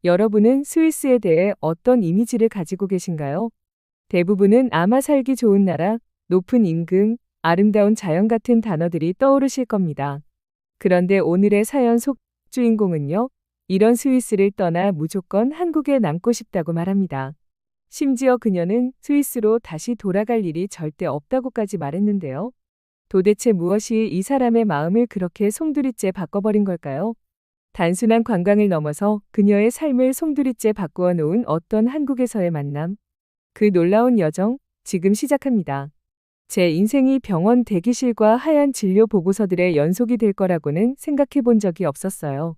여러분은 스위스에 대해 어떤 이미지를 가지고 계신가요? 대부분은 아마 살기 좋은 나라, 높은 임금, 아름다운 자연 같은 단어들이 떠오르실 겁니다. 그런데 오늘의 사연 속 주인공은요, 이런 스위스를 떠나 무조건 한국에 남고 싶다고 말합니다. 심지어 그녀는 스위스로 다시 돌아갈 일이 절대 없다고까지 말했는데요. 도대체 무엇이 이 사람의 마음을 그렇게 송두리째 바꿔버린 걸까요? 단순한 관광을 넘어서 그녀의 삶을 송두리째 바꾸어 놓은 어떤 한국에서의 만남. 그 놀라운 여정, 지금 시작합니다. 제 인생이 병원 대기실과 하얀 진료 보고서들의 연속이 될 거라고는 생각해 본 적이 없었어요.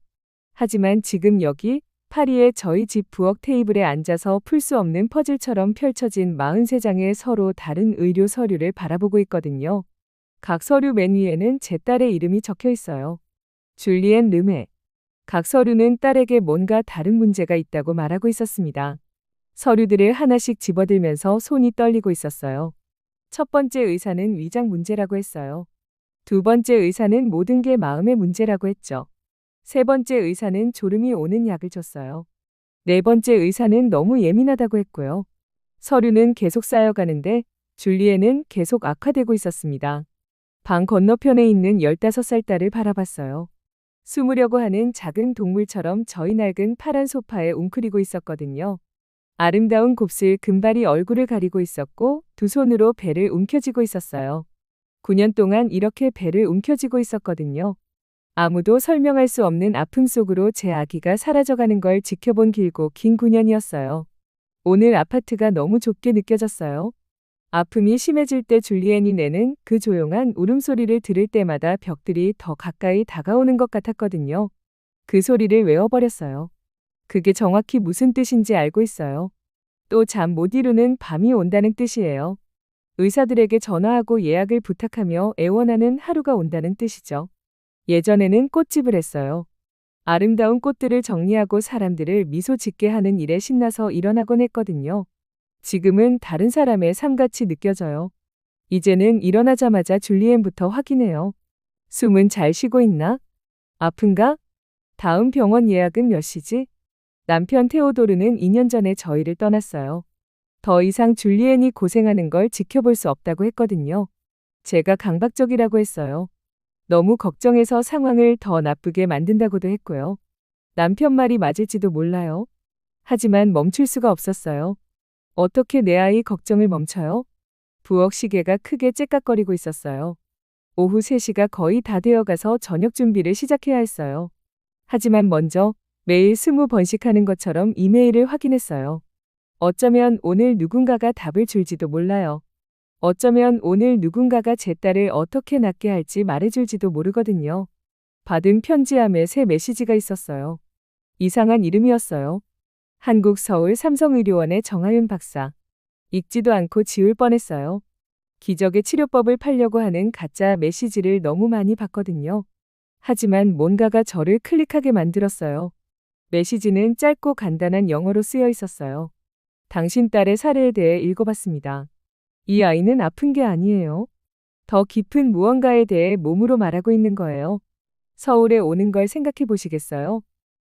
하지만 지금 여기 파리의 저희 집 부엌 테이블에 앉아서 풀 수 없는 퍼즐처럼 펼쳐진 43장의 서로 다른 의료 서류를 바라보고 있거든요. 각 서류 맨 위에는 제 딸의 이름이 적혀 있어요. 줄리엔 르메. 각 서류는 딸에게 뭔가 다른 문제가 있다고 말하고 있었습니다. 서류들을 하나씩 집어들면서 손이 떨리고 있었어요. 첫 번째 의사는 위장 문제라고 했어요. 두 번째 의사는 모든 게 마음의 문제라고 했죠. 세 번째 의사는 졸음이 오는 약을 줬어요. 네 번째 의사는 너무 예민하다고 했고요. 서류는 계속 쌓여가는데 줄리에는 계속 악화되고 있었습니다. 방 건너편에 있는 15살 딸을 바라봤어요. 숨으려고 하는 작은 동물처럼 저희 낡은 파란 소파에 웅크리고 있었거든요. 아름다운 곱슬 금발이 얼굴을 가리고 있었고 두 손으로 배를 움켜쥐고 있었어요. 9년 동안 이렇게 배를 움켜쥐고 있었거든요. 아무도 설명할 수 없는 아픔 속으로 제 아기가 사라져가는 걸 지켜본 길고 긴 9년이었어요. 오늘 아파트가 너무 좁게 느껴졌어요. 아픔이 심해질 때 줄리엔이 내는 그 조용한 울음소리를 들을 때마다 벽들이 더 가까이 다가오는 것 같았거든요. 그 소리를 외워버렸어요. 그게 정확히 무슨 뜻인지 알고 있어요. 또 잠 못 이루는 밤이 온다는 뜻이에요. 의사들에게 전화하고 예약을 부탁하며 애원하는 하루가 온다는 뜻이죠. 예전에는 꽃집을 했어요. 아름다운 꽃들을 정리하고 사람들을 미소 짓게 하는 일에 신나서 일어나곤 했거든요. 지금은 다른 사람의 삶같이 느껴져요. 이제는 일어나자마자 줄리엔부터 확인해요. 숨은 잘 쉬고 있나? 아픈가? 다음 병원 예약은 몇 시지? 남편 테오도르는 2년 전에 저희를 떠났어요. 더 이상 줄리엔이 고생하는 걸 지켜볼 수 없다고 했거든요. 제가 강박적이라고 했어요. 너무 걱정해서 상황을 더 나쁘게 만든다고도 했고요. 남편 말이 맞을지도 몰라요. 하지만 멈출 수가 없었어요. 어떻게 내 아이 걱정을 멈춰요? 부엌 시계가 크게 째깍거리고 있었어요. 오후 3시가 거의 다 되어가서 저녁 준비를 시작해야 했어요. 하지만 먼저 매일 20번씩 하는 것처럼 이메일을 확인했어요. 어쩌면 오늘 누군가가 답을 줄지도 몰라요. 어쩌면 오늘 누군가가 제 딸을 어떻게 낳게 할지 말해줄지도 모르거든요. 받은 편지함에 새 메시지가 있었어요. 이상한 이름이었어요. 한국 서울 삼성의료원의 정하윤 박사. 읽지도 않고 지울 뻔했어요. 기적의 치료법을 팔려고 하는 가짜 메시지를 너무 많이 봤거든요. 하지만 뭔가가 저를 클릭하게 만들었어요. 메시지는 짧고 간단한 영어로 쓰여 있었어요. 당신 딸의 사례에 대해 읽어봤습니다. 이 아이는 아픈 게 아니에요. 더 깊은 무언가에 대해 몸으로 말하고 있는 거예요. 서울에 오는 걸 생각해 보시겠어요?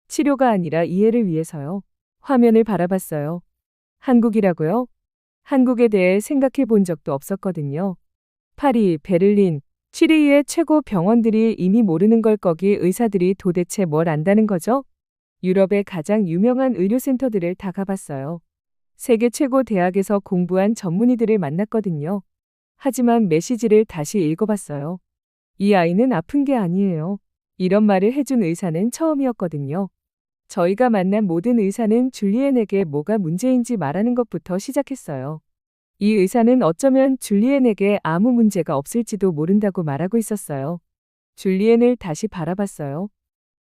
치료가 아니라 이해를 위해서요. 화면을 바라봤어요. 한국이라고요? 한국에 대해 생각해 본 적도 없었거든요. 파리, 베를린, 취리히의 최고 병원들이 이미 모르는 걸 거기 의사들이 도대체 뭘 안다는 거죠? 유럽의 가장 유명한 의료센터들을 다 가봤어요. 세계 최고 대학에서 공부한 전문의들을 만났거든요. 하지만 메시지를 다시 읽어봤어요. 이 아이는 아픈 게 아니에요. 이런 말을 해준 의사는 처음이었거든요. 저희가 만난 모든 의사는 줄리엔에게 뭐가 문제인지 말하는 것부터 시작했어요. 이 의사는 어쩌면 줄리엔에게 아무 문제가 없을지도 모른다고 말하고 있었어요. 줄리엔을 다시 바라봤어요.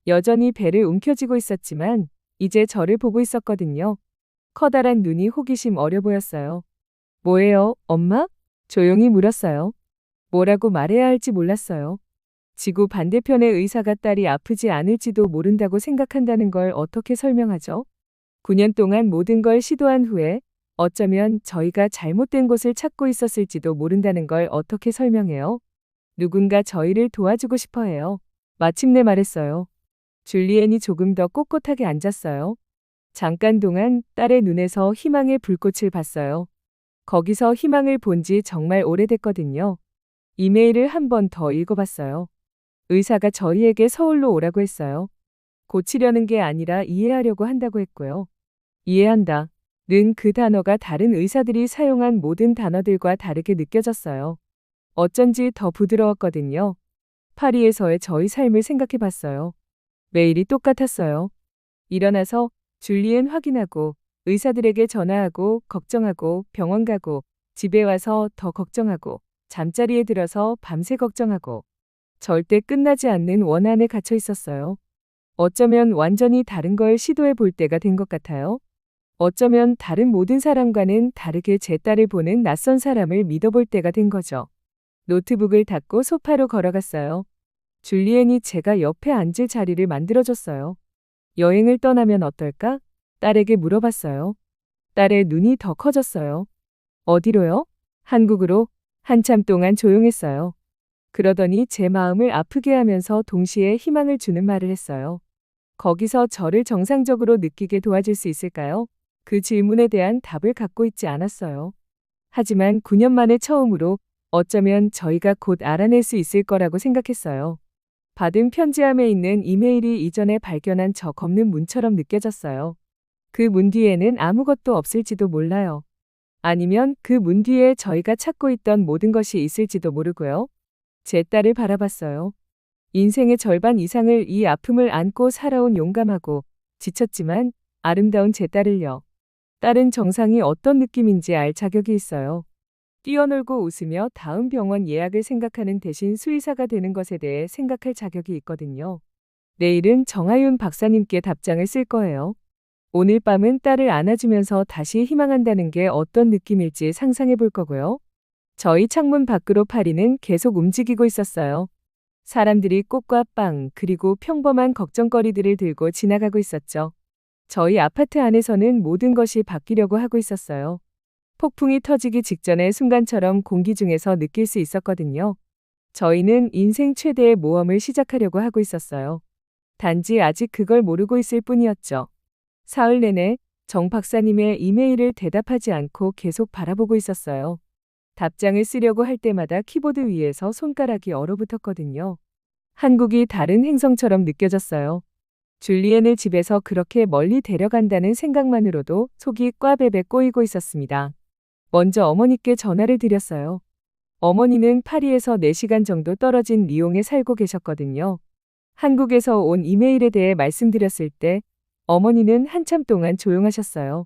여전히 배를 움켜쥐고 있었지만 이제 저를 보고 있었거든요. 커다란 눈이 호기심 어려 보였어요. 뭐예요, 엄마? 조용히 물었어요. 뭐라고 말해야 할지 몰랐어요. 지구 반대편의 의사가 딸이 아프지 않을지도 모른다고 생각한다는 걸 어떻게 설명하죠? 9년 동안 모든 걸 시도한 후에 어쩌면 저희가 잘못된 곳을 찾고 있었을지도 모른다는 걸 어떻게 설명해요? 누군가 저희를 도와주고 싶어 해요. 마침내 말했어요. 줄리엔이 조금 더 꼿꼿하게 앉았어요. 잠깐 동안 딸의 눈에서 희망의 불꽃을 봤어요. 거기서 희망을 본 지 정말 오래됐거든요. 이메일을 한 번 더 읽어봤어요. 의사가 저희에게 서울로 오라고 했어요. 고치려는 게 아니라 이해하려고 한다고 했고요. 이해한다. 는 그 단어가 다른 의사들이 사용한 모든 단어들과 다르게 느껴졌어요. 어쩐지 더 부드러웠거든요. 파리에서의 저희 삶을 생각해 봤어요. 매일이 똑같았어요. 일어나서 줄리엔 확인하고 의사들에게 전화하고 걱정하고 병원 가고 집에 와서 더 걱정하고 잠자리에 들어서 밤새 걱정하고 절대 끝나지 않는 원한에 갇혀 있었어요. 어쩌면 완전히 다른 걸 시도해 볼 때가 된 것 같아요. 어쩌면 다른 모든 사람과는 다르게 제 딸을 보는 낯선 사람을 믿어볼 때가 된 거죠. 노트북을 닫고 소파로 걸어갔어요. 줄리엔이 제가 옆에 앉을 자리를 만들어줬어요. 여행을 떠나면 어떨까? 딸에게 물어봤어요. 딸의 눈이 더 커졌어요. 어디로요? 한국으로. 한참 동안 조용했어요. 그러더니 제 마음을 아프게 하면서 동시에 희망을 주는 말을 했어요. 거기서 저를 정상적으로 느끼게 도와줄 수 있을까요? 그 질문에 대한 답을 갖고 있지 않았어요. 하지만 9년 만에 처음으로 어쩌면 저희가 곧 알아낼 수 있을 거라고 생각했어요. 받은 편지함에 있는 이메일이 이전에 발견한 저 검는 문처럼 느껴졌어요. 그 문 뒤에는 아무것도 없을지도 몰라요. 아니면 그 문 뒤에 저희가 찾고 있던 모든 것이 있을지도 모르고요. 제 딸을 바라봤어요. 인생의 절반 이상을 이 아픔을 안고 살아온 용감하고 지쳤지만 아름다운 제 딸을요. 딸은 정상이 어떤 느낌인지 알 자격이 있어요. 뛰어놀고 웃으며 다음 병원 예약을 생각하는 대신 수의사가 되는 것에 대해 생각할 자격이 있거든요. 내일은 정하윤 박사님께 답장을 쓸 거예요. 오늘 밤은 딸을 안아주면서 다시 희망한다는 게 어떤 느낌일지 상상해 볼 거고요. 저희 창문 밖으로 파리는 계속 움직이고 있었어요. 사람들이 꽃과 빵 그리고 평범한 걱정거리들을 들고 지나가고 있었죠. 저희 아파트 안에서는 모든 것이 바뀌려고 하고 있었어요. 폭풍이 터지기 직전의 순간처럼 공기 중에서 느낄 수 있었거든요. 저희는 인생 최대의 모험을 시작하려고 하고 있었어요. 단지 아직 그걸 모르고 있을 뿐이었죠. 사흘 내내 정 박사님의 이메일을 대답하지 않고 계속 바라보고 있었어요. 답장을 쓰려고 할 때마다 키보드 위에서 손가락이 얼어붙었거든요. 한국이 다른 행성처럼 느껴졌어요. 줄리엔을 집에서 그렇게 멀리 데려간다는 생각만으로도 속이 꽈배배 꼬이고 있었습니다. 먼저 어머니께 전화를 드렸어요. 어머니는 파리에서 4시간 정도 떨어진 리옹에 살고 계셨거든요. 한국에서 온 이메일에 대해 말씀드렸을 때 어머니는 한참 동안 조용하셨어요.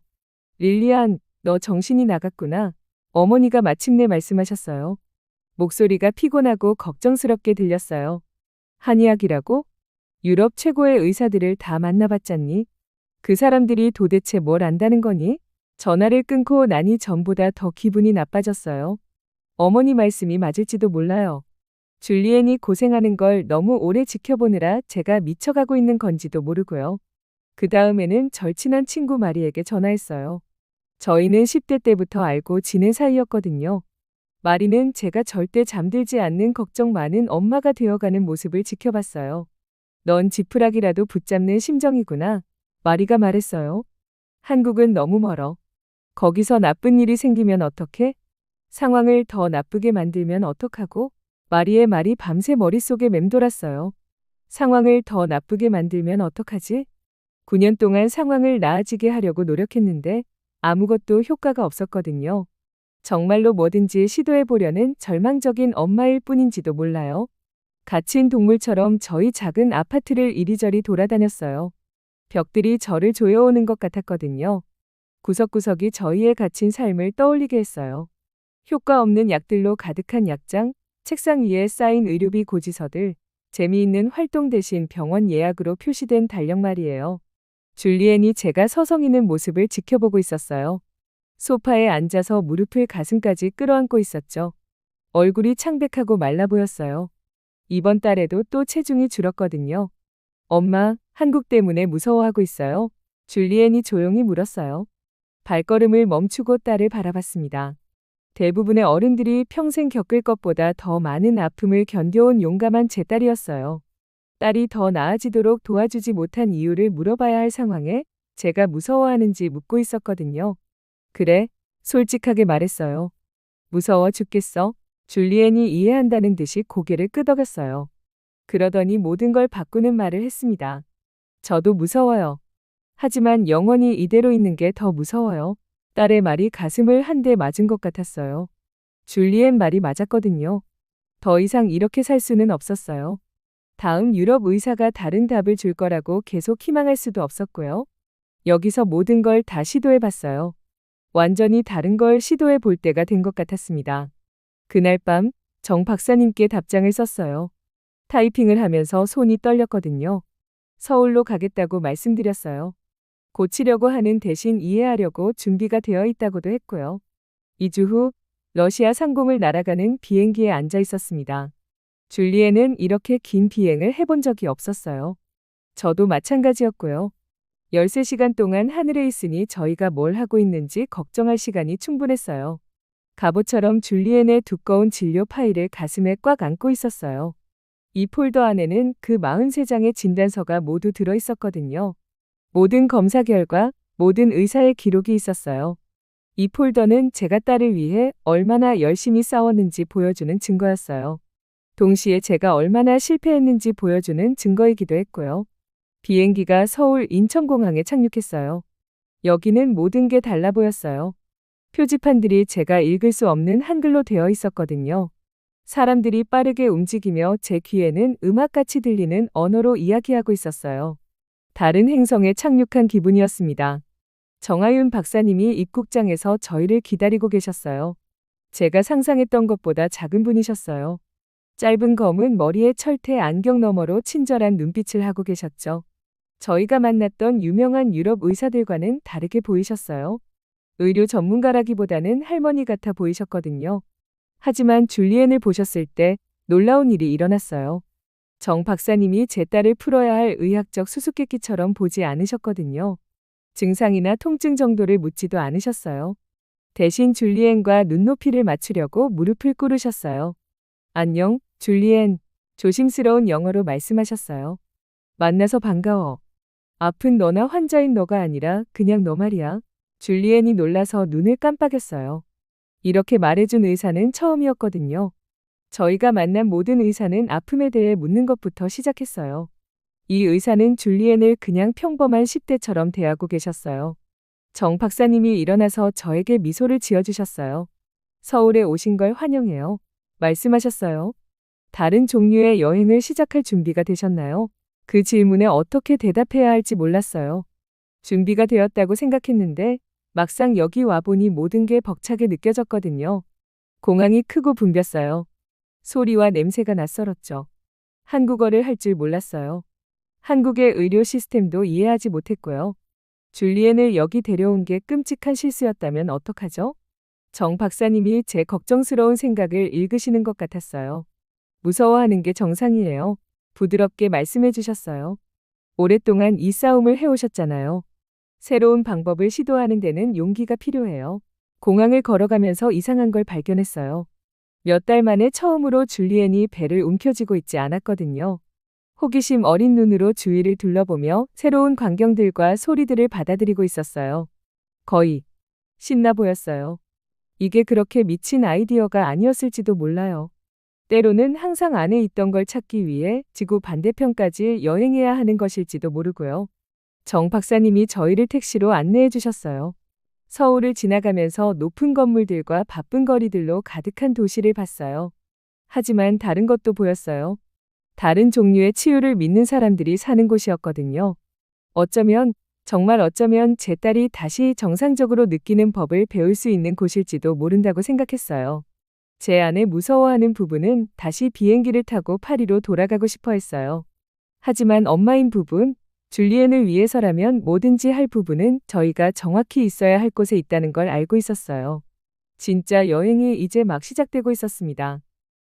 릴리안, 너 정신이 나갔구나. 어머니가 마침내 말씀하셨어요. 목소리가 피곤하고 걱정스럽게 들렸어요. 한의학이라고? 유럽 최고의 의사들을 다 만나봤잖니? 그 사람들이 도대체 뭘 안다는 거니? 전화를 끊고 나니 전보다 더 기분이 나빠졌어요. 어머니 말씀이 맞을지도 몰라요. 줄리엔이 고생하는 걸 너무 오래 지켜보느라 제가 미쳐가고 있는 건지도 모르고요. 그 다음에는 절친한 친구 마리에게 전화했어요. 저희는 10대 때부터 알고 지낸 사이였거든요. 마리는 제가 절대 잠들지 않는 걱정 많은 엄마가 되어가는 모습을 지켜봤어요. 넌 지푸라기라도 붙잡는 심정이구나. 마리가 말했어요. 한국은 너무 멀어. 거기서 나쁜 일이 생기면 어떡해? 상황을 더 나쁘게 만들면 어떡하고? 마리의 말이 밤새 머릿속에 맴돌았어요. 상황을 더 나쁘게 만들면 어떡하지? 9년 동안 상황을 나아지게 하려고 노력했는데 아무것도 효과가 없었거든요. 정말로 뭐든지 시도해보려는 절망적인 엄마일 뿐인지도 몰라요. 갇힌 동물처럼 저희 작은 아파트를 이리저리 돌아다녔어요. 벽들이 저를 조여오는 것 같았거든요. 구석구석이 저희의 갇힌 삶을 떠올리게 했어요. 효과 없는 약들로 가득한 약장, 책상 위에 쌓인 의료비 고지서들, 재미있는 활동 대신 병원 예약으로 표시된 달력 말이에요. 줄리엔이 제가 서성이는 모습을 지켜보고 있었어요. 소파에 앉아서 무릎을 가슴까지 끌어안고 있었죠. 얼굴이 창백하고 말라 보였어요. 이번 달에도 또 체중이 줄었거든요. 엄마, 한국 때문에 무서워하고 있어요? 줄리엔이 조용히 물었어요. 발걸음을 멈추고 딸을 바라봤습니다. 대부분의 어른들이 평생 겪을 것보다 더 많은 아픔을 견뎌온 용감한 제 딸이었어요. 딸이 더 나아지도록 도와주지 못한 이유를 물어봐야 할 상황에 제가 무서워하는지 묻고 있었거든요. 그래, 솔직하게 말했어요. 무서워 죽겠어. 줄리엔이 이해한다는 듯이 고개를 끄덕였어요. 그러더니 모든 걸 바꾸는 말을 했습니다. 저도 무서워요. 하지만 영원히 이대로 있는 게 더 무서워요. 딸의 말이 가슴을 한 대 맞은 것 같았어요. 줄리엔 말이 맞았거든요. 더 이상 이렇게 살 수는 없었어요. 다음 유럽 의사가 다른 답을 줄 거라고 계속 희망할 수도 없었고요. 여기서 모든 걸 다 시도해 봤어요. 완전히 다른 걸 시도해 볼 때가 된 것 같았습니다. 그날 밤 정 박사님께 답장을 썼어요. 타이핑을 하면서 손이 떨렸거든요. 서울로 가겠다고 말씀드렸어요. 고치려고 하는 대신 이해하려고 준비가 되어 있다고도 했고요. 2주 후 러시아 상공을 날아가는 비행기에 앉아 있었습니다. 줄리엔은 이렇게 긴 비행을 해본 적이 없었어요. 저도 마찬가지였고요. 13시간 동안 하늘에 있으니 저희가 뭘 하고 있는지 걱정할 시간이 충분했어요. 갑옷처럼 줄리엔의 두꺼운 진료 파일을 가슴에 꽉 안고 있었어요. 이 폴더 안에는 그 43장의 진단서가 모두 들어 있었거든요. 모든 검사 결과, 모든 의사의 기록이 있었어요. 이 폴더는 제가 딸을 위해 얼마나 열심히 싸웠는지 보여주는 증거였어요. 동시에 제가 얼마나 실패했는지 보여주는 증거이기도 했고요. 비행기가 서울 인천공항에 착륙했어요. 여기는 모든 게 달라 보였어요. 표지판들이 제가 읽을 수 없는 한글로 되어 있었거든요. 사람들이 빠르게 움직이며 제 귀에는 음악같이 들리는 언어로 이야기하고 있었어요. 다른 행성에 착륙한 기분이었습니다. 정하윤 박사님이 입국장에서 저희를 기다리고 계셨어요. 제가 상상했던 것보다 작은 분이셨어요. 짧은 검은 머리에 철퇴 안경 너머로 친절한 눈빛을 하고 계셨죠. 저희가 만났던 유명한 유럽 의사들과는 다르게 보이셨어요. 의료 전문가라기보다는 할머니 같아 보이셨거든요. 하지만 줄리엔을 보셨을 때 놀라운 일이 일어났어요. 정 박사님이 제 딸을 풀어야 할 의학적 수수께끼처럼 보지 않으셨거든요. 증상이나 통증 정도를 묻지도 않으셨어요. 대신 줄리엔과 눈높이를 맞추려고 무릎을 꿇으셨어요. 안녕, 줄리엔. 조심스러운 영어로 말씀하셨어요. 만나서 반가워. 아픈 너나 환자인 너가 아니라 그냥 너 말이야. 줄리엔이 놀라서 눈을 깜빡였어요. 이렇게 말해준 의사는 처음이었거든요. 저희가 만난 모든 의사는 아픔에 대해 묻는 것부터 시작했어요. 이 의사는 줄리엔을 그냥 평범한 10대처럼 대하고 계셨어요. 정 박사님이 일어나서 저에게 미소를 지어주셨어요. 서울에 오신 걸 환영해요. 말씀하셨어요. 다른 종류의 여행을 시작할 준비가 되셨나요? 그 질문에 어떻게 대답해야 할지 몰랐어요. 준비가 되었다고 생각했는데 막상 여기 와보니 모든 게 벅차게 느껴졌거든요. 공항이 크고 붐볐어요. 소리와 냄새가 낯설었죠. 한국어를 할 줄 몰랐어요. 한국의 의료 시스템도 이해하지 못했고요. 줄리엔을 여기 데려온 게 끔찍한 실수였다면 어떡하죠? 정 박사님이 제 걱정스러운 생각을 읽으시는 것 같았어요. 무서워하는 게 정상이에요. 부드럽게 말씀해 주셨어요. 오랫동안 이 싸움을 해오셨잖아요. 새로운 방법을 시도하는 데는 용기가 필요해요. 공항을 걸어가면서 이상한 걸 발견했어요. 몇 달 만에 처음으로 줄리엔이 배를 움켜쥐고 있지 않았거든요. 호기심 어린 눈으로 주위를 둘러보며 새로운 광경들과 소리들을 받아들이고 있었어요. 거의 신나 보였어요. 이게 그렇게 미친 아이디어가 아니었을지도 몰라요. 때로는 항상 안에 있던 걸 찾기 위해 지구 반대편까지 여행해야 하는 것일지도 모르고요. 정 박사님이 저희를 택시로 안내해 주셨어요. 서울을 지나가면서 높은 건물들과 바쁜 거리들로 가득한 도시를 봤어요. 하지만 다른 것도 보였어요. 다른 종류의 치유를 믿는 사람들이 사는 곳이었거든요. 어쩌면, 정말 어쩌면 제 딸이 다시 정상적으로 느끼는 법을 배울 수 있는 곳일지도 모른다고 생각했어요. 제 안에 무서워하는 부부는 다시 비행기를 타고 파리로 돌아가고 싶어 했어요. 하지만 엄마인 부분, 줄리엔을 위해서라면 뭐든지 할 부부는 저희가 정확히 있어야 할 곳에 있다는 걸 알고 있었어요. 진짜 여행이 이제 막 시작되고 있었습니다.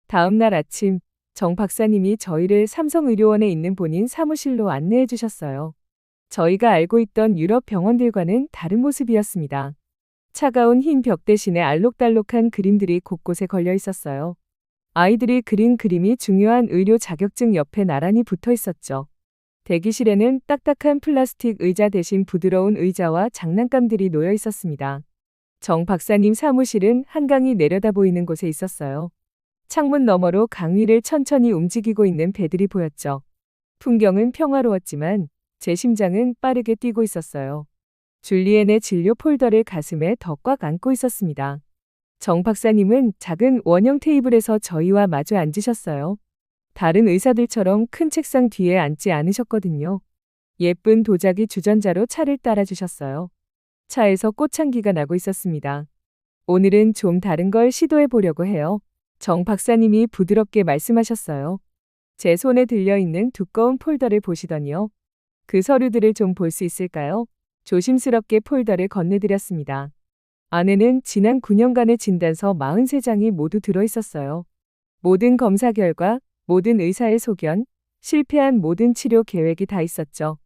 다음 날 아침, 정 박사님이 저희를 삼성의료원에 있는 본인 사무실로 안내해 주셨어요. 저희가 알고 있던 유럽 병원들과는 다른 모습이었습니다. 차가운 흰 벽 대신에 알록달록한 그림들이 곳곳에 걸려 있었어요. 아이들이 그린 그림이 중요한 의료 자격증 옆에 나란히 붙어 있었죠. 대기실에는 딱딱한 플라스틱 의자 대신 부드러운 의자와 장난감들이 놓여 있었습니다. 정 박사님 사무실은 한강이 내려다 보이는 곳에 있었어요. 창문 너머로 강 위를 천천히 움직이고 있는 배들이 보였죠. 풍경은 평화로웠지만 제 심장은 빠르게 뛰고 있었어요. 줄리엔의 진료 폴더를 가슴에 더 꽉 안고 있었습니다. 정 박사님은 작은 원형 테이블에서 저희와 마주 앉으셨어요. 다른 의사들처럼 큰 책상 뒤에 앉지 않으셨거든요. 예쁜 도자기 주전자로 차를 따라주셨어요. 차에서 꽃향기가 나고 있었습니다. 오늘은 좀 다른 걸 시도해 보려고 해요. 정 박사님이 부드럽게 말씀하셨어요. 제 손에 들려있는 두꺼운 폴더를 보시더니요. 그 서류들을 좀 볼 수 있을까요? 조심스럽게 폴더를 건네드렸습니다. 안에는 지난 9년간의 진단서 43장이 모두 들어있었어요. 모든 검사 결과, 모든 의사의 소견, 실패한 모든 치료 계획이 다 있었죠.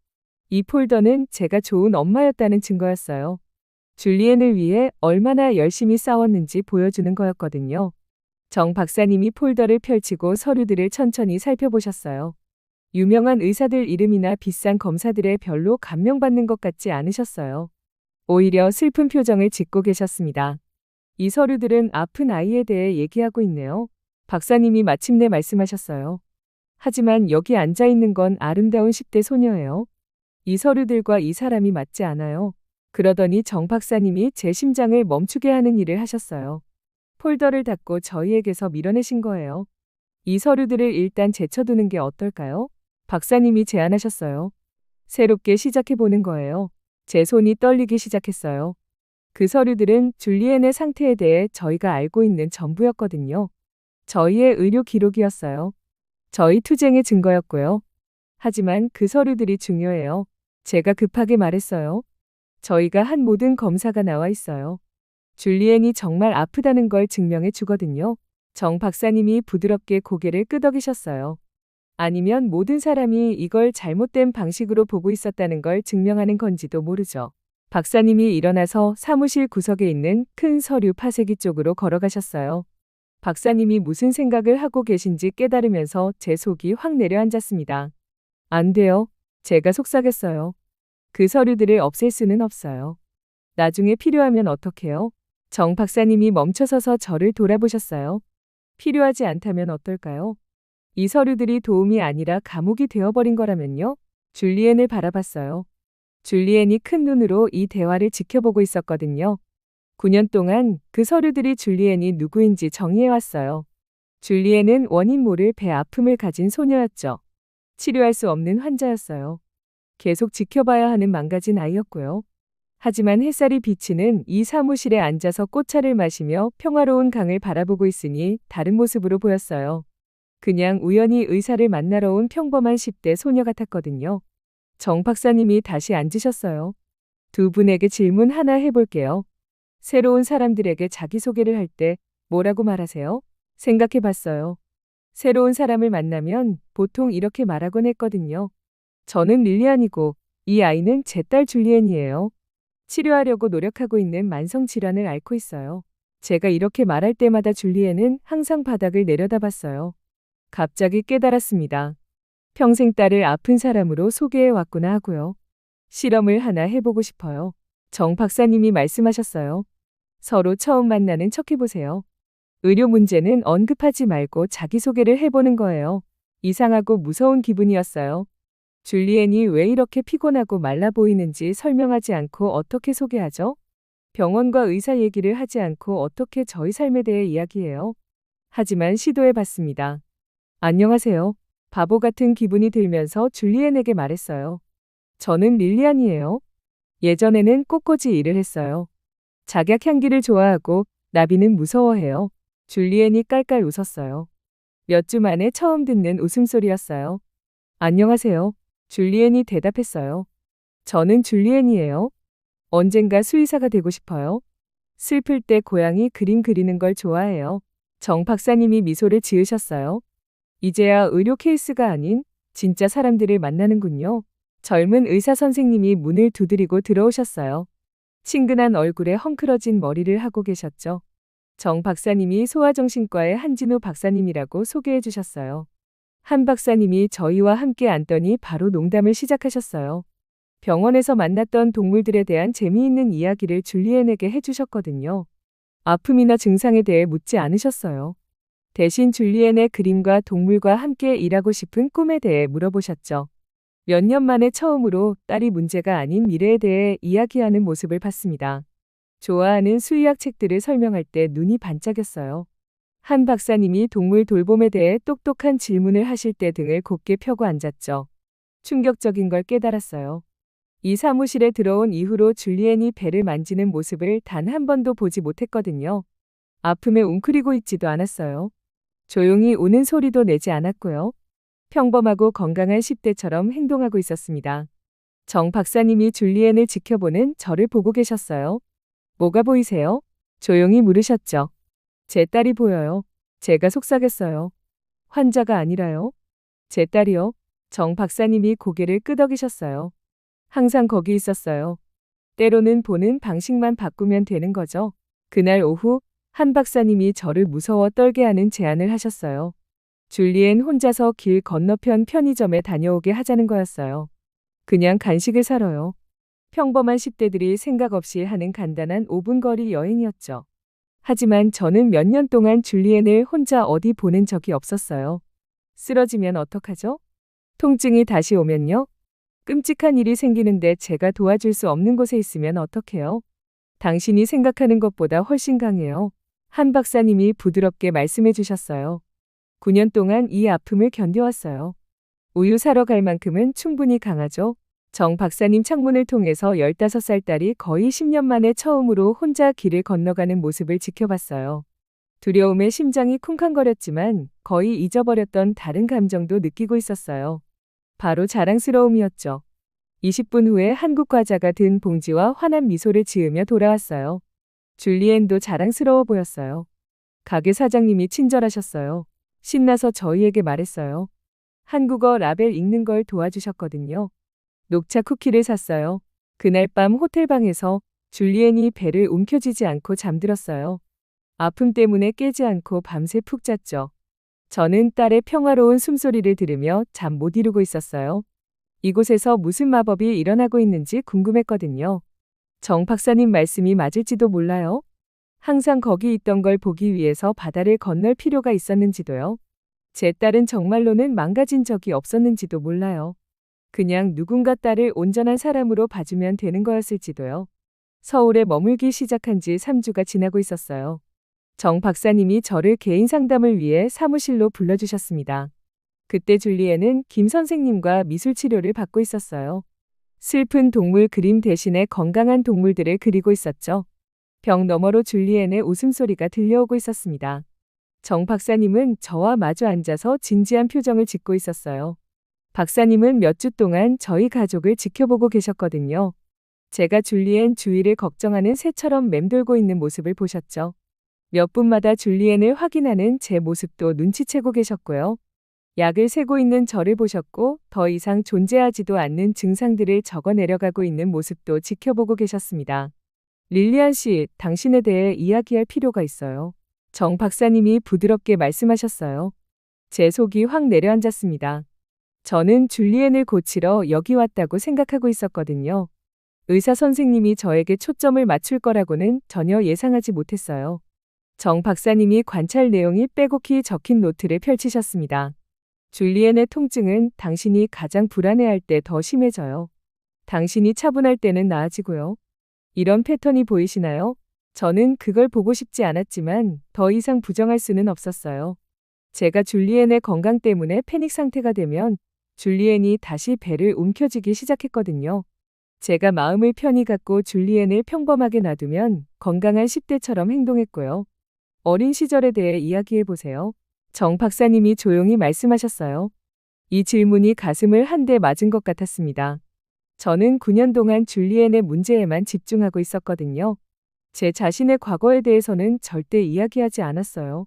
이 폴더는 제가 좋은 엄마였다는 증거였어요. 줄리엔을 위해 얼마나 열심히 싸웠는지 보여주는 거였거든요. 정 박사님이 폴더를 펼치고 서류들을 천천히 살펴보셨어요. 유명한 의사들 이름이나 비싼 검사들에 별로 감명받는 것 같지 않으셨어요. 오히려 슬픈 표정을 짓고 계셨습니다. 이 서류들은 아픈 아이에 대해 얘기하고 있네요. 박사님이 마침내 말씀하셨어요. 하지만 여기 앉아 있는 건 아름다운 10대 소녀예요. 이 서류들과 이 사람이 맞지 않아요. 그러더니 정 박사님이 제 심장을 멈추게 하는 일을 하셨어요. 폴더를 닫고 저희에게서 밀어내신 거예요. 이 서류들을 일단 제쳐두는 게 어떨까요? 박사님이 제안하셨어요. 새롭게 시작해보는 거예요. 제 손이 떨리기 시작했어요. 그 서류들은 줄리엔의 상태에 대해 저희가 알고 있는 전부였거든요. 저희의 의료 기록이었어요. 저희 투쟁의 증거였고요. 하지만 그 서류들이 중요해요. 제가 급하게 말했어요. 저희가 한 모든 검사가 나와 있어요. 줄리엔이 정말 아프다는 걸 증명해 주거든요. 정 박사님이 부드럽게 고개를 끄덕이셨어요. 아니면 모든 사람이 이걸 잘못된 방식으로 보고 있었다는 걸 증명하는 건지도 모르죠. 박사님이 일어나서 사무실 구석에 있는 큰 서류 파쇄기 쪽으로 걸어가셨어요. 박사님이 무슨 생각을 하고 계신지 깨달으면서 제 속이 확 내려앉았습니다. 안 돼요. 제가 속삭였어요. 그 서류들을 없앨 수는 없어요. 나중에 필요하면 어떡해요? 정 박사님이 멈춰서서 저를 돌아보셨어요. 필요하지 않다면 어떨까요? 이 서류들이 도움이 아니라 감옥이 되어버린 거라면요? 줄리엔을 바라봤어요. 줄리엔이 큰 눈으로 이 대화를 지켜보고 있었거든요. 9년 동안 그 서류들이 줄리엔이 누구인지 정의해왔어요. 줄리엔은 원인 모를 배 아픔을 가진 소녀였죠. 치료할 수 없는 환자였어요. 계속 지켜봐야 하는 망가진 아이였고요. 하지만 햇살이 비치는 이 사무실에 앉아서 꽃차를 마시며 평화로운 강을 바라보고 있으니 다른 모습으로 보였어요. 그냥 우연히 의사를 만나러 온 평범한 10대 소녀 같았거든요. 정 박사님이 다시 앉으셨어요. 두 분에게 질문 하나 해볼게요. 새로운 사람들에게 자기소개를 할 때 뭐라고 말하세요? 생각해봤어요. 새로운 사람을 만나면 보통 이렇게 말하곤 했거든요. 저는 릴리안이고 이 아이는 제 딸 줄리엔이에요. 치료하려고 노력하고 있는 만성질환을 앓고 있어요. 제가 이렇게 말할 때마다 줄리엔은 항상 바닥을 내려다봤어요. 갑자기 깨달았습니다. 평생 딸을 아픈 사람으로 소개해 왔구나 하고요. 실험을 하나 해보고 싶어요. 정 박사님이 말씀하셨어요. 서로 처음 만나는 척 해보세요. 의료 문제는 언급하지 말고 자기소개를 해보는 거예요. 이상하고 무서운 기분이었어요. 줄리엔이 왜 이렇게 피곤하고 말라 보이는지 설명하지 않고 어떻게 소개하죠? 병원과 의사 얘기를 하지 않고 어떻게 저희 삶에 대해 이야기해요? 하지만 시도해봤습니다. 안녕하세요. 바보 같은 기분이 들면서 줄리엔에게 말했어요. 저는 릴리안이에요. 예전에는 꽃꽂이 일을 했어요. 작약 향기를 좋아하고 나비는 무서워해요. 줄리엔이 깔깔 웃었어요. 몇 주 만에 처음 듣는 웃음소리였어요. 안녕하세요. 줄리엔이 대답했어요. 저는 줄리엔이에요. 언젠가 수의사가 되고 싶어요. 슬플 때 고양이 그림 그리는 걸 좋아해요. 정 박사님이 미소를 지으셨어요. 이제야 의료 케이스가 아닌 진짜 사람들을 만나는군요. 젊은 의사 선생님이 문을 두드리고 들어오셨어요. 친근한 얼굴에 헝클어진 머리를 하고 계셨죠. 정 박사님이 소아정신과의 한진우 박사님이라고 소개해 주셨어요. 한 박사님이 저희와 함께 앉더니 바로 농담을 시작하셨어요. 병원에서 만났던 동물들에 대한 재미있는 이야기를 줄리엔에게 해주셨거든요. 아픔이나 증상에 대해 묻지 않으셨어요. 대신 줄리엔의 그림과 동물과 함께 일하고 싶은 꿈에 대해 물어보셨죠. 몇 년 만에 처음으로 딸이 문제가 아닌 미래에 대해 이야기하는 모습을 봤습니다. 좋아하는 수의학 책들을 설명할 때 눈이 반짝였어요. 한 박사님이 동물 돌봄에 대해 똑똑한 질문을 하실 때 등을 곧게 펴고 앉았죠. 충격적인 걸 깨달았어요. 이 사무실에 들어온 이후로 줄리엔이 배를 만지는 모습을 단 한 번도 보지 못했거든요. 아픔에 웅크리고 있지도 않았어요. 조용히 우는 소리도 내지 않았고요. 평범하고 건강한 10대처럼 행동하고 있었습니다. 정 박사님이 줄리엔을 지켜보는 저를 보고 계셨어요. 뭐가 보이세요? 조용히 물으셨죠. 제 딸이 보여요. 제가 속삭였어요. 환자가 아니라요. 제 딸이요. 정 박사님이 고개를 끄덕이셨어요. 항상 거기 있었어요. 때로는 보는 방식만 바꾸면 되는 거죠. 그날 오후 한 박사님이 저를 무서워 떨게 하는 제안을 하셨어요. 줄리엔 혼자서 길 건너편 편의점에 다녀오게 하자는 거였어요. 그냥 간식을 사러요. 평범한 10대들이 생각 없이 하는 간단한 5분 거리 여행이었죠. 하지만 저는 몇 년 동안 줄리엔을 혼자 어디 보낸 적이 없었어요. 쓰러지면 어떡하죠? 통증이 다시 오면요? 끔찍한 일이 생기는데 제가 도와줄 수 없는 곳에 있으면 어떡해요? 당신이 생각하는 것보다 훨씬 강해요. 한 박사님이 부드럽게 말씀해 주셨어요. 9년 동안 이 아픔을 견뎌왔어요. 우유 사러 갈 만큼은 충분히 강하죠. 정 박사님 창문을 통해서 15살 딸이 거의 10년 만에 처음으로 혼자 길을 건너가는 모습을 지켜봤어요. 두려움에 심장이 쿵쾅거렸지만 거의 잊어버렸던 다른 감정도 느끼고 있었어요. 바로 자랑스러움이었죠. 20분 후에 한국 과자가 든 봉지와 환한 미소를 지으며 돌아왔어요. 줄리엔도 자랑스러워 보였어요. 가게 사장님이 친절하셨어요. 신나서 저희에게 말했어요. 한국어 라벨 읽는 걸 도와주셨거든요. 녹차 쿠키를 샀어요. 그날 밤 호텔방에서 줄리엔이 배를 움켜쥐지 않고 잠들었어요. 아픔 때문에 깨지 않고 밤새 푹 잤죠. 저는 딸의 평화로운 숨소리를 들으며 잠 못 이루고 있었어요. 이곳에서 무슨 마법이 일어나고 있는지 궁금했거든요. 정 박사님 말씀이 맞을지도 몰라요. 항상 거기 있던 걸 보기 위해서 바다를 건널 필요가 있었는지도요. 제 딸은 정말로는 망가진 적이 없었는지도 몰라요. 그냥 누군가 딸을 온전한 사람으로 봐주면 되는 거였을지도요. 서울에 머물기 시작한 지 3주가 지나고 있었어요. 정 박사님이 저를 개인 상담을 위해 사무실로 불러주셨습니다. 그때 줄리엔은 김 선생님과 미술 치료를 받고 있었어요. 슬픈 동물 그림 대신에 건강한 동물들을 그리고 있었죠. 벽 너머로 줄리엔의 웃음소리가 들려오고 있었습니다. 정 박사님은 저와 마주 앉아서 진지한 표정을 짓고 있었어요. 박사님은 몇 주 동안 저희 가족을 지켜보고 계셨거든요. 제가 줄리엔 주위를 걱정하는 새처럼 맴돌고 있는 모습을 보셨죠. 몇 분마다 줄리엔을 확인하는 제 모습도 눈치채고 계셨고요. 약을 세고 있는 저를 보셨고 더 이상 존재하지도 않는 증상들을 적어 내려가고 있는 모습도 지켜보고 계셨습니다. 릴리안 씨, 당신에 대해 이야기할 필요가 있어요. 정 박사님이 부드럽게 말씀하셨어요. 제 속이 확 내려앉았습니다. 저는 줄리엔을 고치러 여기 왔다고 생각하고 있었거든요. 의사 선생님이 저에게 초점을 맞출 거라고는 전혀 예상하지 못했어요. 정 박사님이 관찰 내용이 빼곡히 적힌 노트를 펼치셨습니다. 줄리엔의 통증은 당신이 가장 불안해할 때 더 심해져요. 당신이 차분할 때는 나아지고요. 이런 패턴이 보이시나요? 저는 그걸 보고 싶지 않았지만 더 이상 부정할 수는 없었어요. 제가 줄리엔의 건강 때문에 패닉 상태가 되면 줄리엔이 다시 배를 움켜쥐기 시작했거든요. 제가 마음을 편히 갖고 줄리엔을 평범하게 놔두면 건강한 10대처럼 행동했고요. 어린 시절에 대해 이야기해 보세요. 정 박사님이 조용히 말씀하셨어요. 이 질문이 가슴을 한 대 맞은 것 같았습니다. 저는 9년 동안 줄리엔의 문제에만 집중하고 있었거든요. 제 자신의 과거에 대해서는 절대 이야기하지 않았어요.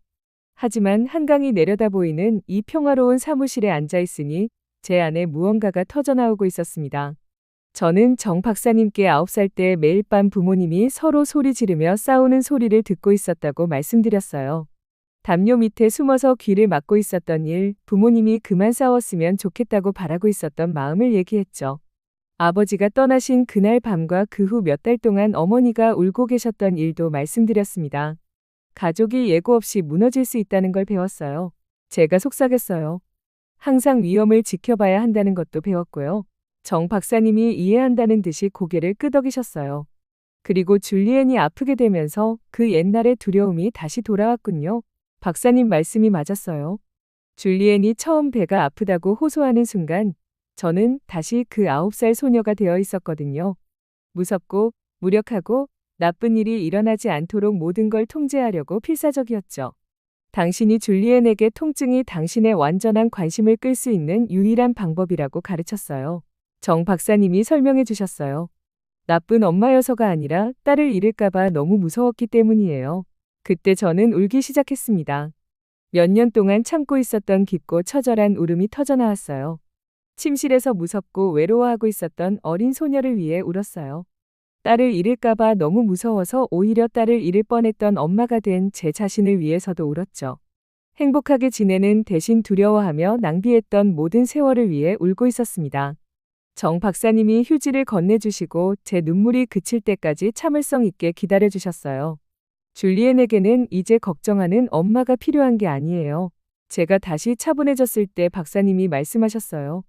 하지만 한강이 내려다 보이는 이 평화로운 사무실에 앉아 있으니 제 안에 무언가가 터져나오고 있었습니다. 저는 정 박사님께 9살 때 매일 밤 부모님이 서로 소리 지르며 싸우는 소리를 듣고 있었다고 말씀드렸어요. 담요 밑에 숨어서 귀를 막고 있었던 일, 부모님이 그만 싸웠으면 좋겠다고 바라고 있었던 마음을 얘기했죠. 아버지가 떠나신 그날 밤과 그 후 몇 달 동안 어머니가 울고 계셨던 일도 말씀드렸습니다. 가족이 예고 없이 무너질 수 있다는 걸 배웠어요. 제가 속삭였어요. 항상 위험을 지켜봐야 한다는 것도 배웠고요. 정 박사님이 이해한다는 듯이 고개를 끄덕이셨어요. 그리고 줄리엔이 아프게 되면서 그 옛날의 두려움이 다시 돌아왔군요. 박사님 말씀이 맞았어요. 줄리엔이 처음 배가 아프다고 호소하는 순간 저는 다시 그 9살 소녀가 되어 있었거든요. 무섭고 무력하고 나쁜 일이 일어나지 않도록 모든 걸 통제하려고 필사적이었죠. 당신이 줄리엔에게 통증이 당신의 완전한 관심을 끌 수 있는 유일한 방법이라고 가르쳤어요. 정 박사님이 설명해 주셨어요. 나쁜 엄마여서가 아니라 딸을 잃을까봐 너무 무서웠기 때문이에요. 그때 저는 울기 시작했습니다. 몇 년 동안 참고 있었던 깊고 처절한 울음이 터져나왔어요. 침실에서 무섭고 외로워하고 있었던 어린 소녀를 위해 울었어요. 딸을 잃을까봐 너무 무서워서 오히려 딸을 잃을 뻔했던 엄마가 된 제 자신을 위해서도 울었죠. 행복하게 지내는 대신 두려워하며 낭비했던 모든 세월을 위해 울고 있었습니다. 정 박사님이 휴지를 건네주시고 제 눈물이 그칠 때까지 참을성 있게 기다려주셨어요. 줄리엔에게는 이제 걱정하는 엄마가 필요한 게 아니에요. 제가 다시 차분해졌을 때 박사님이 말씀하셨어요.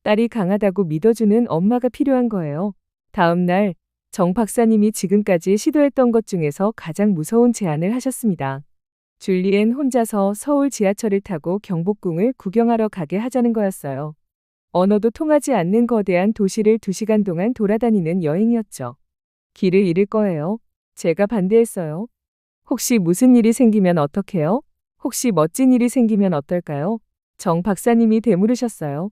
딸이 강하다고 믿어주는 엄마가 필요한 거예요. 다음 날 정 박사님이 지금까지 시도했던 것 중에서 가장 무서운 제안을 하셨습니다. 줄리엔 혼자서 서울 지하철을 타고 경복궁을 구경하러 가게 하자는 거였어요. 언어도 통하지 않는 거대한 도시를 2시간 동안 돌아다니는 여행이었죠. 길을 잃을 거예요. 제가 반대했어요. 혹시 무슨 일이 생기면 어떡해요? 혹시 멋진 일이 생기면 어떨까요? 정 박사님이 되물으셨어요.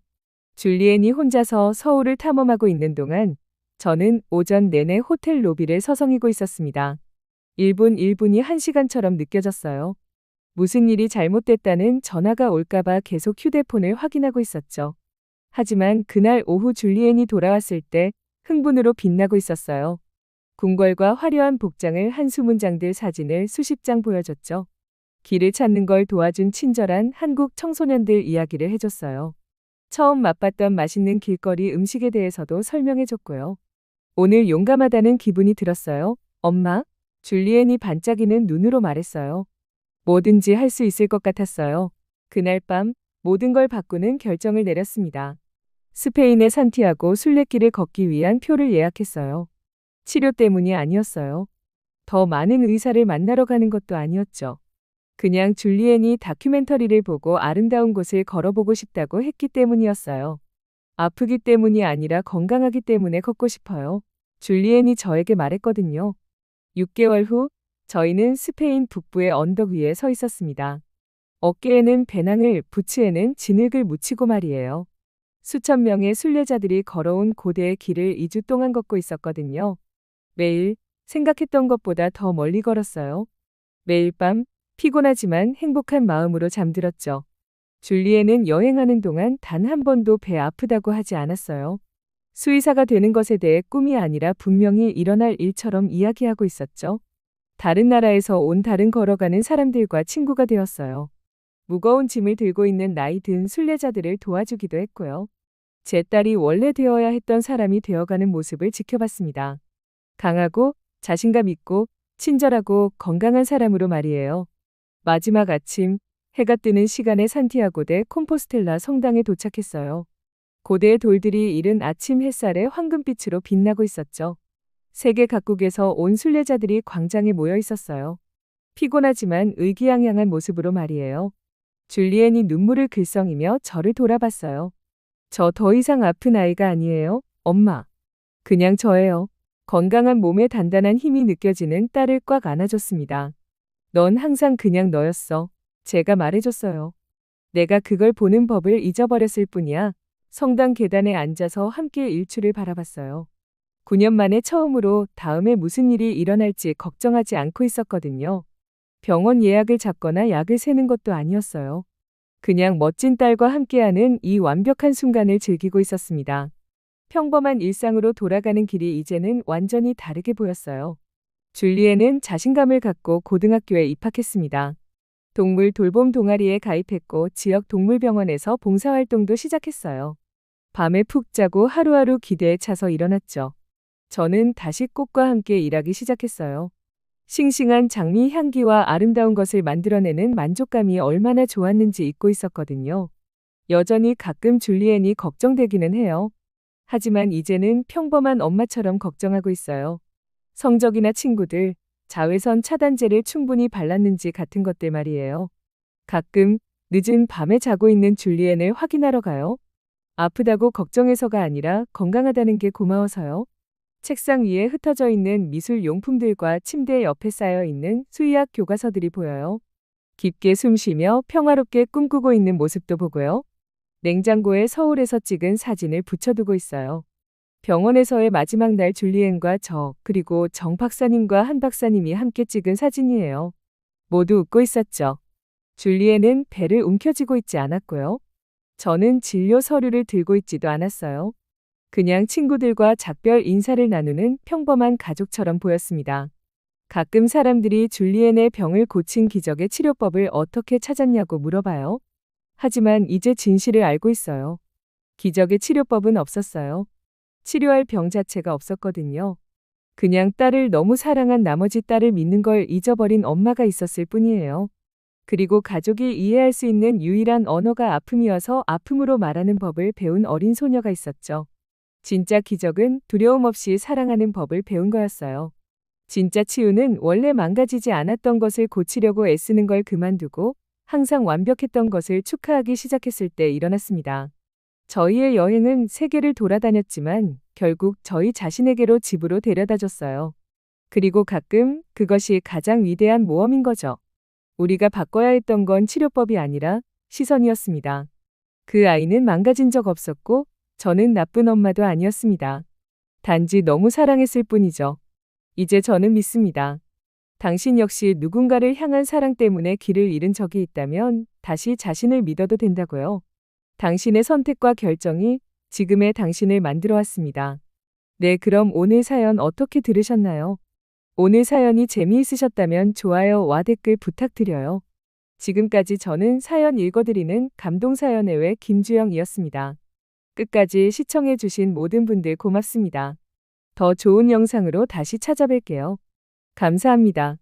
줄리엔이 혼자서 서울을 탐험하고 있는 동안 저는 오전 내내 호텔 로비를 서성이고 있었습니다. 1분 1분이 1시간처럼 느껴졌어요. 무슨 일이 잘못됐다는 전화가 올까봐 계속 휴대폰을 확인하고 있었죠. 하지만 그날 오후 줄리엔이 돌아왔을 때 흥분으로 빛나고 있었어요. 궁궐과 화려한 복장을 한 수문장들 사진을 수십 장 보여줬죠. 길을 찾는 걸 도와준 친절한 한국 청소년들 이야기를 해줬어요. 처음 맛봤던 맛있는 길거리 음식에 대해서도 설명해줬고요. 오늘 용감하다는 기분이 들었어요. 엄마, 줄리엔이 반짝이는 눈으로 말했어요. 뭐든지 할 수 있을 것 같았어요. 그날 밤 모든 걸 바꾸는 결정을 내렸습니다. 스페인의 산티아고 순례길을 걷기 위한 표를 예약했어요. 치료 때문이 아니었어요. 더 많은 의사를 만나러 가는 것도 아니었죠. 그냥 줄리엔이 다큐멘터리를 보고 아름다운 곳을 걸어보고 싶다고 했기 때문이었어요. 아프기 때문이 아니라 건강하기 때문에 걷고 싶어요. 줄리엔이 저에게 말했거든요. 6개월 후 저희는 스페인 북부의 언덕 위에 서 있었습니다. 어깨에는 배낭을, 부츠에는 진흙을 묻히고 말이에요. 수천 명의 순례자들이 걸어온 고대의 길을 2주 동안 걷고 있었거든요. 매일 생각했던 것보다 더 멀리 걸었어요. 매일 밤 피곤하지만 행복한 마음으로 잠들었죠. 줄리엔은 여행하는 동안 단 한 번도 배 아프다고 하지 않았어요. 수의사가 되는 것에 대해 꿈이 아니라 분명히 일어날 일처럼 이야기하고 있었죠. 다른 나라에서 온 다른 걸어가는 사람들과 친구가 되었어요. 무거운 짐을 들고 있는 나이 든 순례자들을 도와주기도 했고요. 제 딸이 원래 되어야 했던 사람이 되어가는 모습을 지켜봤습니다. 강하고 자신감 있고 친절하고 건강한 사람으로 말이에요. 마지막 아침, 해가 뜨는 시간에 산티아고 데 콤포스텔라 성당에 도착했어요. 고대의 돌들이 이른 아침 햇살에 황금빛으로 빛나고 있었죠. 세계 각국에서 온 순례자들이 광장에 모여 있었어요. 피곤하지만 의기양양한 모습으로 말이에요. 줄리엔이 눈물을 글썽이며 저를 돌아봤어요. 저 더 이상 아픈 아이가 아니에요, 엄마. 그냥 저예요. 건강한 몸에 단단한 힘이 느껴지는 딸을 꽉 안아줬습니다. 넌 항상 그냥 너였어. 제가 말해줬어요. 내가 그걸 보는 법을 잊어버렸을 뿐이야. 성당 계단에 앉아서 함께 일출을 바라봤어요. 9년 만에 처음으로 다음에 무슨 일이 일어날지 걱정하지 않고 있었거든요. 병원 예약을 잡거나 약을 세는 것도 아니었어요. 그냥 멋진 딸과 함께하는 이 완벽한 순간을 즐기고 있었습니다. 평범한 일상으로 돌아가는 길이 이제는 완전히 다르게 보였어요. 줄리엔은 자신감을 갖고 고등학교에 입학했습니다. 동물 돌봄 동아리에 가입했고 지역 동물병원에서 봉사활동도 시작했어요. 밤에 푹 자고 하루하루 기대에 차서 일어났죠. 저는 다시 꽃과 함께 일하기 시작했어요. 싱싱한 장미 향기와 아름다운 것을 만들어내는 만족감이 얼마나 좋았는지 잊고 있었거든요. 여전히 가끔 줄리엔이 걱정되기는 해요. 하지만 이제는 평범한 엄마처럼 걱정하고 있어요. 성적이나 친구들, 자외선 차단제를 충분히 발랐는지 같은 것들 말이에요. 가끔 늦은 밤에 자고 있는 줄리엔을 확인하러 가요. 아프다고 걱정해서가 아니라 건강하다는 게 고마워서요. 책상 위에 흩어져 있는 미술 용품들과 침대 옆에 쌓여 있는 수의학 교과서들이 보여요. 깊게 숨 쉬며 평화롭게 꿈꾸고 있는 모습도 보고요. 냉장고에 서울에서 찍은 사진을 붙여두고 있어요. 병원에서의 마지막 날 줄리엔과 저, 그리고 정 박사님과 한 박사님이 함께 찍은 사진이에요. 모두 웃고 있었죠. 줄리엔은 배를 움켜쥐고 있지 않았고요. 저는 진료 서류를 들고 있지도 않았어요. 그냥 친구들과 작별 인사를 나누는 평범한 가족처럼 보였습니다. 가끔 사람들이 줄리엔의 병을 고친 기적의 치료법을 어떻게 찾았냐고 물어봐요. 하지만 이제 진실을 알고 있어요. 기적의 치료법은 없었어요. 치료할 병 자체가 없었거든요. 그냥 딸을 너무 사랑한 나머지 딸을 믿는 걸 잊어버린 엄마가 있었을 뿐이에요. 그리고 가족이 이해할 수 있는 유일한 언어가 아픔이어서 아픔으로 말하는 법을 배운 어린 소녀가 있었죠. 진짜 기적은 두려움 없이 사랑하는 법을 배운 거였어요. 진짜 치유는 원래 망가지지 않았던 것을 고치려고 애쓰는 걸 그만두고 항상 완벽했던 것을 축하하기 시작했을 때 일어났습니다. 저희의 여행은 세계를 돌아다녔지만 결국 저희 자신에게로 집으로 데려다 줬어요. 그리고 가끔 그것이 가장 위대한 모험인 거죠. 우리가 바꿔야 했던 건 치료법이 아니라 시선이었습니다. 그 아이는 망가진 적 없었고 저는 나쁜 엄마도 아니었습니다. 단지 너무 사랑했을 뿐이죠. 이제 저는 믿습니다. 당신 역시 누군가를 향한 사랑 때문에 길을 잃은 적이 있다면 다시 자신을 믿어도 된다고요. 당신의 선택과 결정이 지금의 당신을 만들어 왔습니다. 네, 그럼 오늘 사연 어떻게 들으셨나요? 오늘 사연이 재미있으셨다면 좋아요와 댓글 부탁드려요. 지금까지 저는 사연 읽어드리는 감동사연의 외 김주영이었습니다. 끝까지 시청해주신 모든 분들 고맙습니다. 더 좋은 영상으로 다시 찾아뵐게요. 감사합니다.